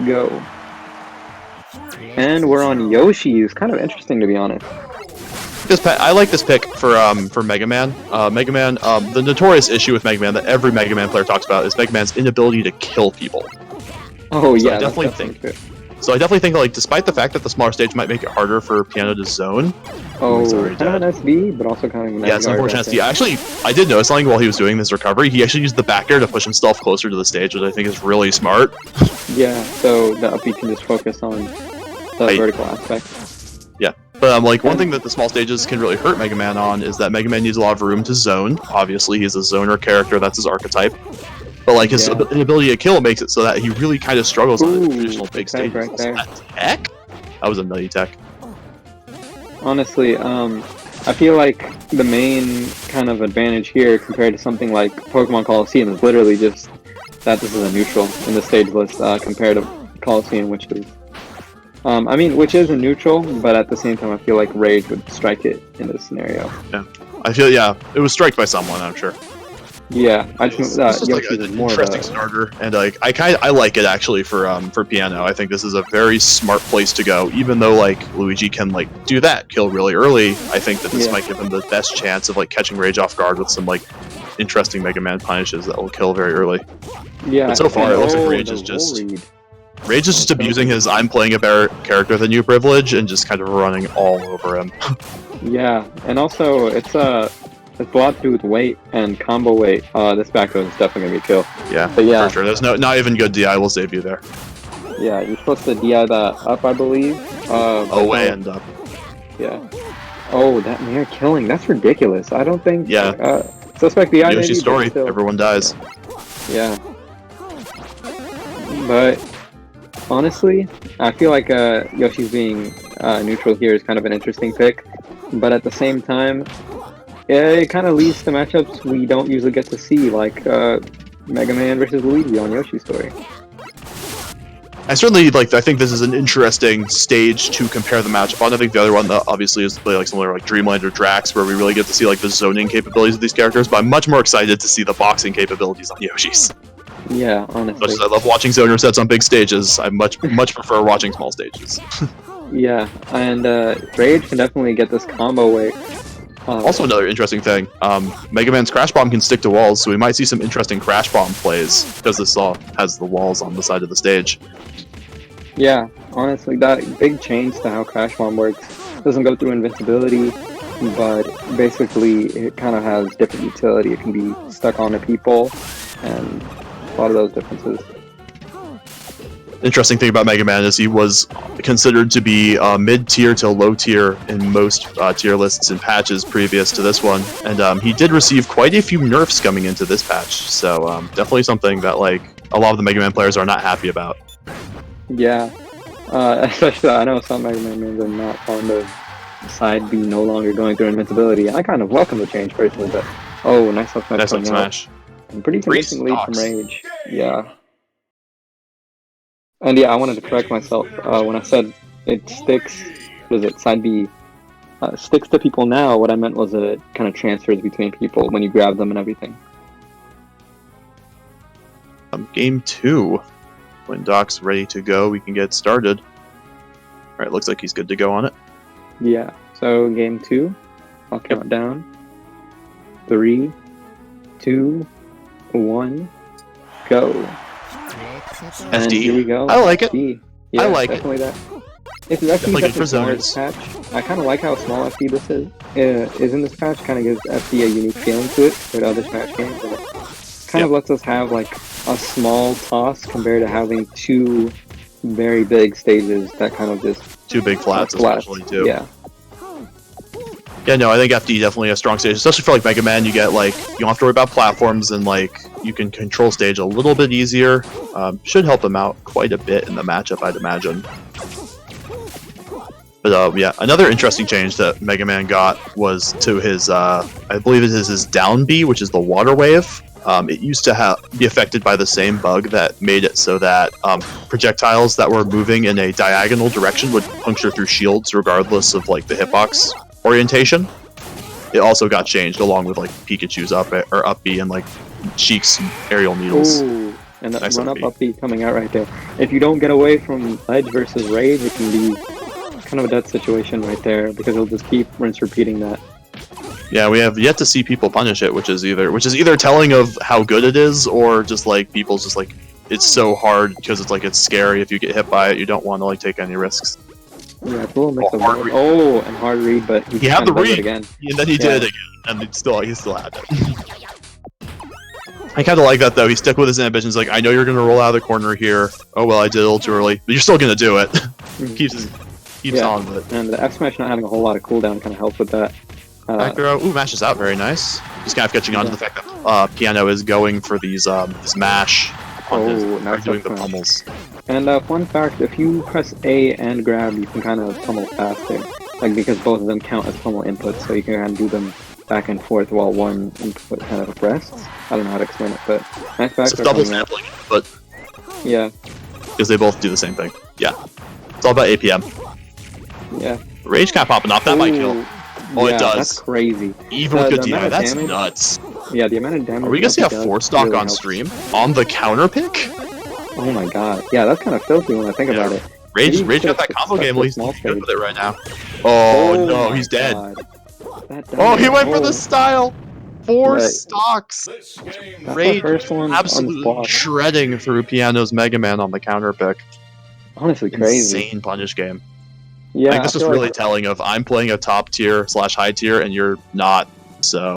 Go. And we're on Yoshi's. Kind of interesting, to be honest. I like this pick for Mega Man. Mega Man. The notorious issue with Mega Man that every Mega Man player talks about is Mega Man's inability to kill people. Oh So yeah, I definitely think that, like, despite the fact that the smaller stage might make it harder for Piano to zone. Oh, kind of an SD, but also kind of an Yeah, it's unfortunate SD. Actually, I did notice something while he was doing this recovery. He actually used the back air to push himself closer to the stage, which I think is really smart. Yeah, so the up B can just focus on the vertical aspect. Yeah, but like one thing that the small stages can really hurt Mega Man on is that Mega Man needs a lot of room to zone. Obviously, he's a zoner character, that's his archetype. But like his inability to kill makes it so that he really kind of struggles on the traditional big stages. Right there. Tech? That was a nutty tech. Honestly, I feel like the main kind of advantage here compared to something like Pokemon Coliseum is literally just that this is a neutral in the stage list compared to Coliseum, which is which is a neutral, but at the same time I feel like Rage would strike it in this scenario. Yeah, I feel it was striked by someone, I'm sure. Yeah, I just this is like an interesting starter, and like I like it actually for Piano. I think this is a very smart place to go, even though like Luigi can like do that, kill really early. I think that this might give him the best chance of like catching Rage off guard with some like interesting Mega Man punishes that will kill very early. Yeah, but so far it looks like Rage is just abusing his "I'm playing a better character than you" privilege and just kind of running all over him. Yeah, and also it's a lot to do with weight and combo weight. This back throw is definitely gonna be a kill. Yeah, but yeah, for sure. There's not even good DI will save you there. Yeah, you're supposed to DI that up, I believe. Away and up. Yeah. Oh, that mere killing. That's ridiculous. I don't think. Yeah. Suspect DI. Yoshi's story. Everyone dies. Yeah. But honestly, I feel like Yoshi's being neutral here is kind of an interesting pick. But at the same time, it kind of leads to matchups we don't usually get to see, like Mega Man versus Luigi on Yoshi's story. I think this is an interesting stage to compare the matchup on. I think the other one obviously is to play like similar like Dreamland or Drax, where we really get to see like the zoning capabilities of these characters, but I'm much more excited to see the boxing capabilities on Yoshi's. Yeah, honestly. Much as I love watching zoner sets on big stages, I much prefer watching small stages. Yeah, and Rage can definitely get this combo weight. Also another interesting thing, Mega Man's Crash Bomb can stick to walls, so we might see some interesting Crash Bomb plays, because this all has the walls on the side of the stage. Yeah, honestly, that big change to how Crash Bomb works doesn't go through invincibility, but basically it kind of has different utility. It can be stuck onto people, and a lot of those differences. Interesting thing about Mega Man is he was considered to be mid-tier to low-tier in most tier lists and patches previous to this one, and he did receive quite a few nerfs coming into this patch, so definitely something that like a lot of the Mega Man players are not happy about. Yeah, especially I know some Mega Man are not fond of side B no longer going through invincibility. I kind of welcome the change personally, but oh, nice up smash. And pretty convincing lead from Rage. Yeah. And yeah, I wanted to correct myself when I said it sticks. Was it side B? Sticks to people now. What I meant was it kind of transfers between people when you grab them and everything. Game 2. When Doc's ready to go, we can get started. Alright, looks like he's good to go on it. Yeah, so game 2. I'll count down. 3, 2, 1, go. SD. Here we go. I like it. Yeah, I like definitely it. That. It's definitely good for zoners. Patch. I kind of like how small FD this is in this patch. Kind of gives FD a unique feeling to it compared to other Smash games. And it kind of lets us have like a small toss compared to having two very big stages that kind of just two big flats, especially too. Yeah. Yeah, no, I think FD definitely a strong stage, especially for like Mega Man. You get like you don't have to worry about platforms, and like you can control stage a little bit easier. Should help him out quite a bit in the matchup, I'd imagine. But yeah, another interesting change that Mega Man got was to his, I believe it is his down B, which is the water wave. It used to be affected by the same bug that made it so that projectiles that were moving in a diagonal direction would puncture through shields regardless of like the hitbox orientation. It also got changed along with like Pikachu's up B and like Sheik's aerial needles. Ooh, And that Nice run up up B coming out right there. If you don't get away from ledge versus rage, it can be kind of a death situation right there because he'll just keep rinse repeating that. Yeah, we have yet to see people punish it, which is either telling of how good it is, or just like people's just like it's so hard because it's like it's scary. If you get hit by it, you don't want to like take any risks. Yeah, it's a little mix of hard both. read. Oh, and hard read, but He had the kinda does it read again. and then he did it again, and he still had it. I kind of like that though. He stuck with his ambitions. Like, I know you're gonna roll out of the corner here. Oh well, I did it a little too early, but you're still gonna do it. keeps on with it. And the F smash not having a whole lot of cooldown kind of helps with that. Back throw. Ooh, mashes out. Very nice. Just kind of catching on to the fact that Piano is going for these this mash. Now doing the pummels. And fun fact, if you press A and grab, you can kind of pummel faster. Like, because both of them count as pummel inputs, so you can kind of do them back and forth while one input kind of rests. I don't know how to explain it, but nice back. It's double sampling, but yeah, because they both do the same thing. Yeah, it's all about APM. Yeah. Rage cap popping off. That might kill. Oh, yeah, it does. That's crazy. Even with good DI, that's nuts. Yeah, the amount of damage. Are we gonna see a 4-stock really on stream on the counter pick? Oh my god. Yeah, that's kind of filthy when I think about it. Rage got that combo game. He's good with it right now. Oh no, he's dead. Oh, he went for the style. 4 stocks. Rage absolutely shredding through Piano's Mega Man on the counter pick. Honestly, crazy. Insane punish game. Yeah, I think this is really telling of I'm playing a top tier / high tier and you're not. So